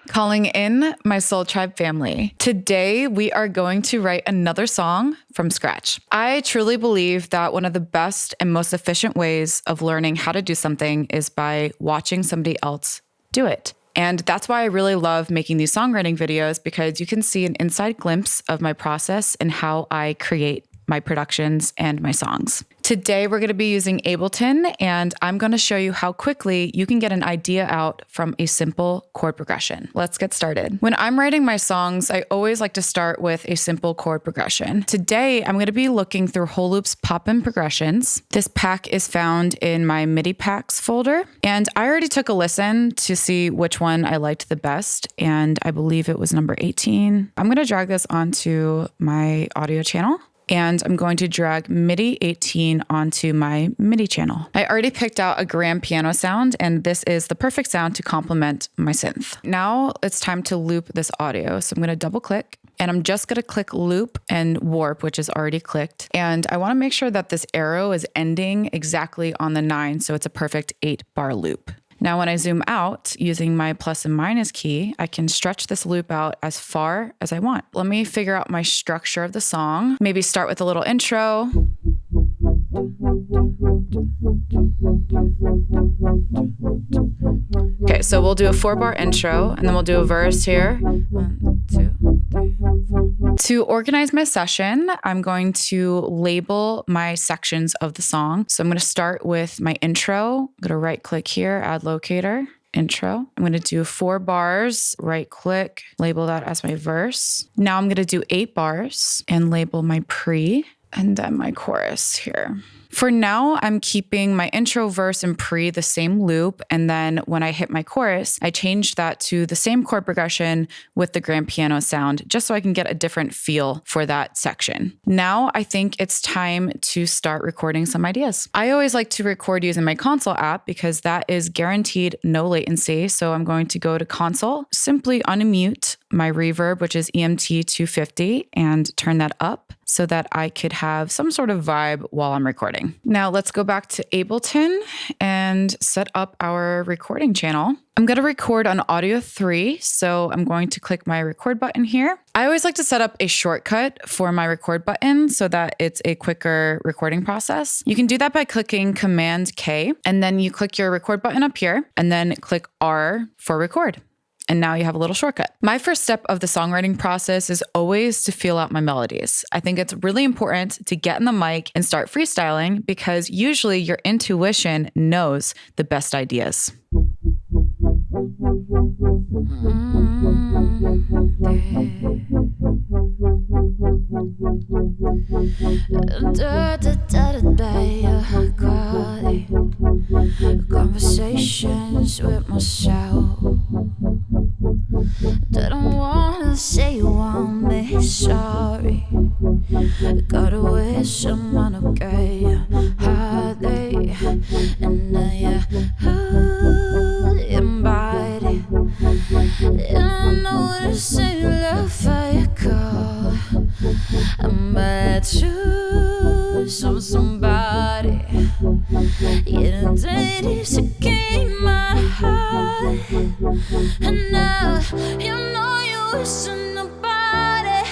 Calling in my Soul Tribe family. Today, we are going to write another song from scratch. I truly believe that one of the best and most efficient ways of learning how to do something is by watching somebody else do it. And that's why I really love making these songwriting videos, because you can see an inside glimpse of my process and how I create my productions and my songs. Today, we're going to be using Ableton, and I'm going to show you how quickly you can get an idea out from a simple chord progression. Let's get started. When I'm writing my songs, I always like to start with a simple chord progression. Today, I'm going to be looking through Whole Loop's Poppin progressions. This pack is found in my MIDI packs folder, and I already took a listen to see which one I liked the best, and I believe it was number 18. I'm going to drag this onto my audio channel. And I'm going to drag MIDI 18 onto my MIDI channel. I already picked out a grand piano sound, and this is the perfect sound to complement my synth. Now it's time to loop this audio. So I'm going to double click, and I'm just going to click loop and warp, which is already clicked. And I want to make sure that this arrow is ending exactly on the 9, so it's a perfect 8-bar loop. Now, when I zoom out using my plus and minus key, I can stretch this loop out as far as I want. Let me figure out my structure of the song. Maybe start with a little intro. Okay, so we'll do a 4-bar intro, and then we'll do a verse here. 1, 2, 3, 4. To organize my session, I'm going to label my sections of the song. So I'm going to start with my intro. I'm going to right click here, add locator, intro. I'm going to do 4 bars, right click, label that as my verse. Now I'm going to do 8 bars and label my pre, and then my chorus here. For now, I'm keeping my intro, verse, and pre the same loop. And then when I hit my chorus, I changed that to the same chord progression with the grand piano sound, just so I can get a different feel for that section. Now, I think it's time to start recording some ideas. I always like to record using my Console app because that is guaranteed no latency. So I'm going to go to Console, simply unmute my reverb, which is EMT 250, and turn that up so that I could have some sort of vibe while I'm recording. Now let's go back to Ableton and set up our recording channel. I'm going to record on audio 3, so I'm going to click my record button here. I always like to set up a shortcut for my record button so that it's a quicker recording process. You can do that by clicking Command K, and then you click your record button up here, and then click R for record. And now you have a little shortcut. My first step of the songwriting process is always to feel out my melodies. I think it's really important to get in the mic and start freestyling, because usually your intuition knows the best ideas. Conversations with myself. Didn't wanna say you want me sorry. Gotta wish someone okay. Hardly. And I in body. I know what to say, love fire call. I'm bad to somebody. Yeah, the ladies who gave my heart. And now you know you listen nobody.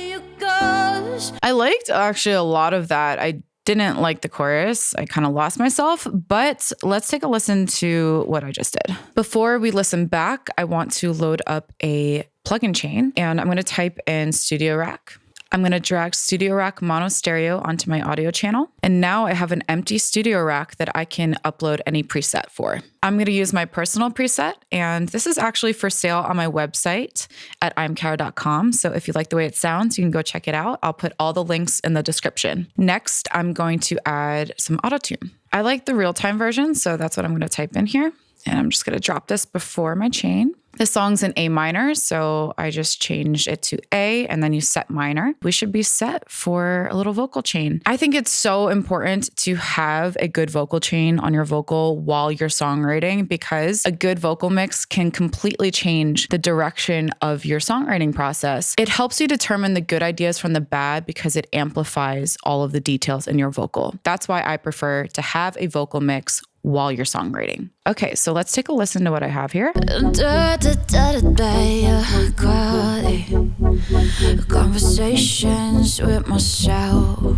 You goes. I liked actually a lot of that. I didn't like the chorus. I kind of lost myself, but let's take a listen to what I just did. Before we listen back, I want to load up a plugin chain, and I'm going to type in Studio Rack. I'm going to drag Studio Rack Mono Stereo onto my audio channel. And now I have an empty Studio Rack that I can upload any preset for. I'm going to use my personal preset, and this is actually for sale on my website at imkarra.com. So if you like the way it sounds, you can go check it out. I'll put all the links in the description. Next, I'm going to add some Autotune. I like the real-time version, so that's what I'm going to type in here. And I'm just going to drop this before my chain. This song's in A minor, so I just changed it to A, and then you set minor. We should be set for a little vocal chain. I think it's so important to have a good vocal chain on your vocal while you're songwriting, because a good vocal mix can completely change the direction of your songwriting process. It helps you determine the good ideas from the bad because it amplifies all of the details in your vocal. That's why I prefer to have a vocal mix while you're songwriting. Okay, so let's take a listen to what I have here. Conversations with myself.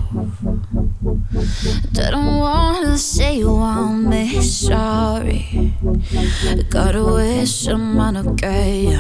Don't wanna say you want me, sorry. Gotta wish someone okay.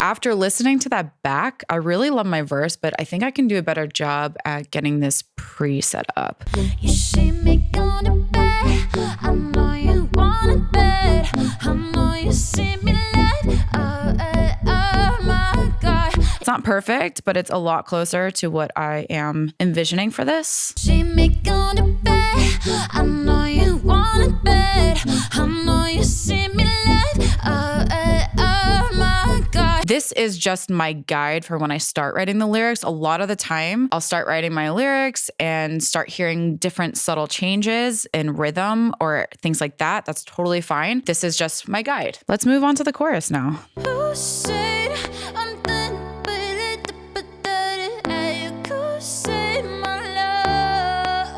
After listening to that back, I really love my verse, but I think I can do a better job at getting this pre-set up. You see me going to bed, I know you want it bed, I know you see me live, oh my God. It's not perfect, but it's a lot closer to what I am envisioning for this. See me going to bed, I know you want it bed, I know you see me live, oh my God. This is just my guide for when I start writing the lyrics. A lot of the time, I'll start writing my lyrics and start hearing different subtle changes in rhythm or things like that. That's totally fine. This is just my guide. Let's move on to the chorus now. Who said I'm done with it, but that it could say my love.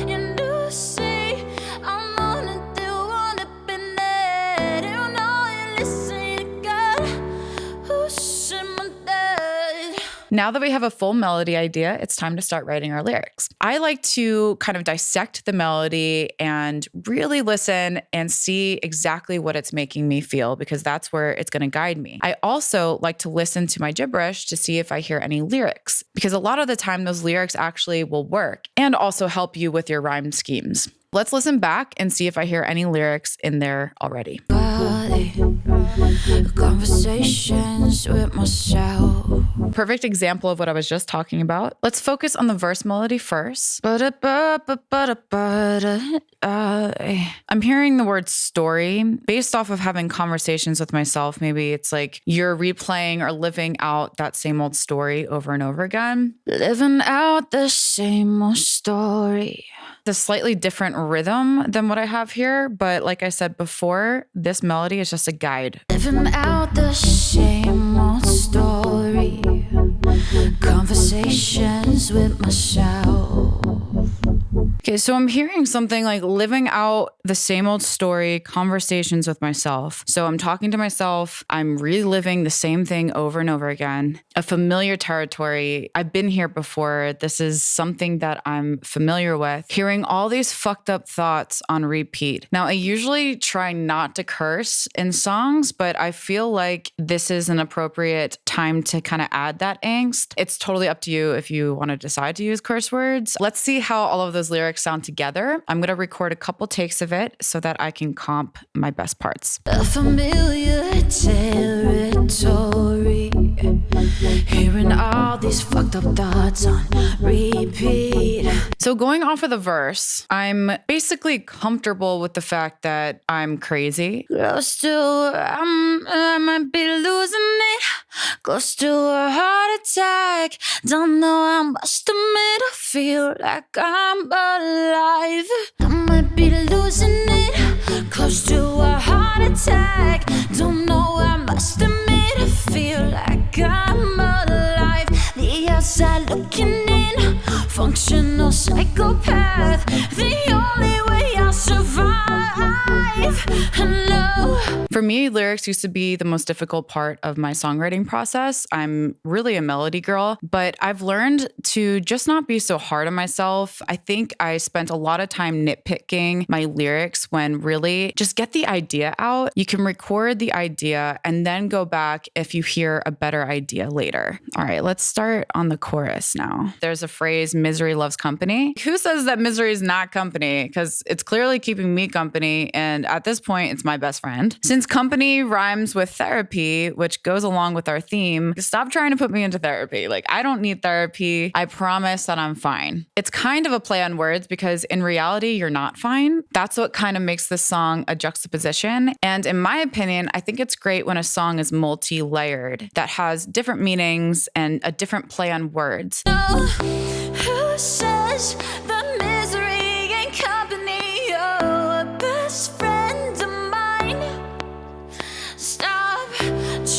And you say I'm on it, do want to be there. You know you listen to God. Who said my dad? Now that we have a full melody idea, it's time to start writing our lyrics. I like to kind of dissect the melody and really listen and see exactly what it's making me feel, because that's where it's going to guide me. I also like to listen to my gibberish to see if I hear any lyrics, because a lot of the time those lyrics actually will work and also help you with your rhyme schemes. Let's listen back and see if I hear any lyrics in there already. Conversations with myself. Perfect example of what I was just talking about. Let's focus on the verse melody first. I'm hearing the word story based off of having conversations with myself. Maybe it's like you're replaying or living out that same old story over and over again. Living out the same old story. It's a slightly different rhythm than what I have here, but like I said before, this melody is just a guide. Living out the same old story. Conversations with myself. Okay, so I'm hearing something like living out the same old story, conversations with myself. So I'm talking to myself, I'm reliving the same thing over and over again. A familiar territory. I've been here before. This is something that I'm familiar with. Hearing all these fucked up thoughts on repeat. Now, I usually try not to curse in songs, but I feel like this is an appropriate time to kind of add that angst. It's totally up to you if you want to decide to use curse words. Let's see how all of those lyrics sound together. I'm going to record a couple takes of it so that I can comp my best parts. A familiar territory. Hearing all these fucked up thoughts on repeat. So going off of the verse, I'm basically comfortable with the fact that I'm crazy. Close to, I might be losing it. Close to a heart attack. Don't know how much to me to feel like I'm alive. I might be losing it. Close to a heart attack. Don't know how much to me to feel like I'm alive. The outside looking in. Functional psychopath. The only way I'll survive. Hello. For me, lyrics used to be the most difficult part of my songwriting process. I'm really a melody girl, but I've learned to just not be so hard on myself. I think I spent a lot of time nitpicking my lyrics when really just get the idea out. You can record the idea and then go back if you hear a better idea later. All right, let's start on the chorus now. There's a phrase, misery loves company. Who says that misery is not company? Because it's clearly keeping me company, and at this point, it's my best friend. Since company rhymes with therapy, which goes along with our theme, stop trying to put me into therapy. Like, I don't need therapy. I promise that I'm fine. It's kind of a play on words because in reality, you're not fine. That's what kind of makes this song a juxtaposition. And in my opinion, I think it's great when a song is multi-layered, that has different meanings and a different play on words. Who says the misery ain't company? You're a best friend of mine. Stop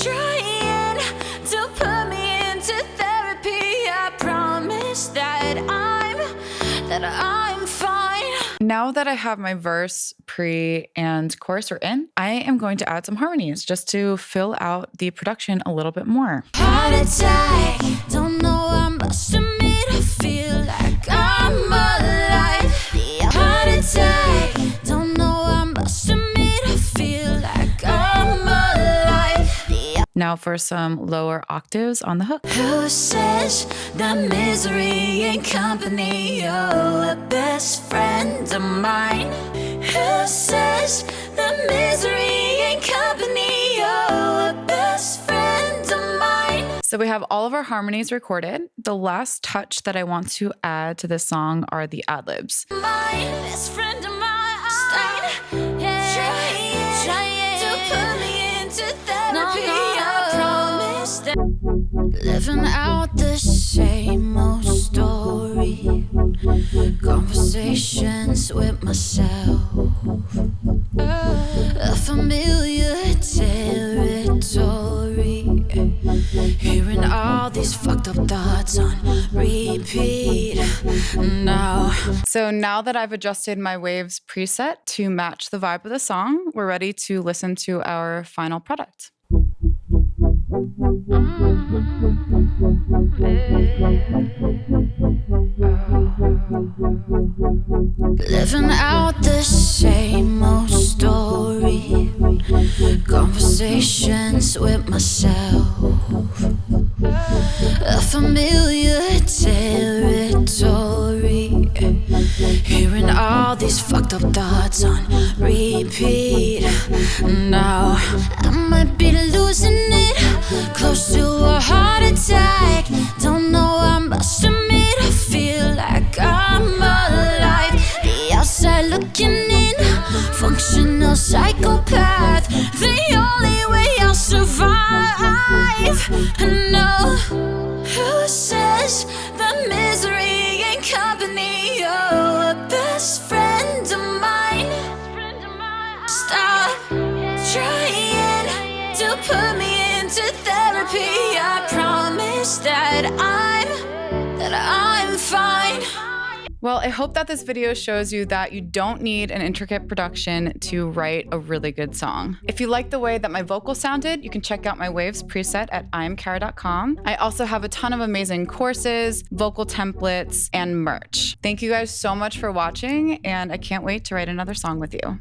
trying to put me into therapy. I promise that I'm fine. that I have my verse, pre, and chorus written, I am going to add some harmonies just to fill out the production a little bit more. Heart attack, don't know I must admit I feel like I'm alive. Heart attack, don't know I must admit I feel like I'm alive. Now for some lower octaves on the hook. Who says that misery ain't company? You're a best friend of mine. Who says that misery ain't company? You're a best friend of mine. So we have all of our harmonies recorded. The last touch that I want to add to this song are the ad-libs. My best friend of mine. Trying to put me into therapy. I promise that. Living out the same old story. Conversations with myself. A familiar territory. Hearing all these fucked up thoughts on repeat now. So now that I've adjusted my waves preset to match the vibe of the song, we're ready to listen to our final product. Living out the same old story. Conversations with myself. A familiar territory. Hearing all these fucked up thoughts on repeat now. I might be losing it, close to a heart attack. Don't know I must admit I feel like I'm alive. The outside looking in, functional psychopath. The only way I'll survive. No, who says that misery ain't company? You're a best friend of mine. Stop trying to put me into therapy. I promise that I'm fine. Well, I hope that this video shows you that you don't need an intricate production to write a really good song. If you like the way that my vocal sounded, you can check out my waves preset at imkarra.com. I also have a ton of amazing courses, vocal templates, and merch. Thank you guys so much for watching, and I can't wait to write another song with you.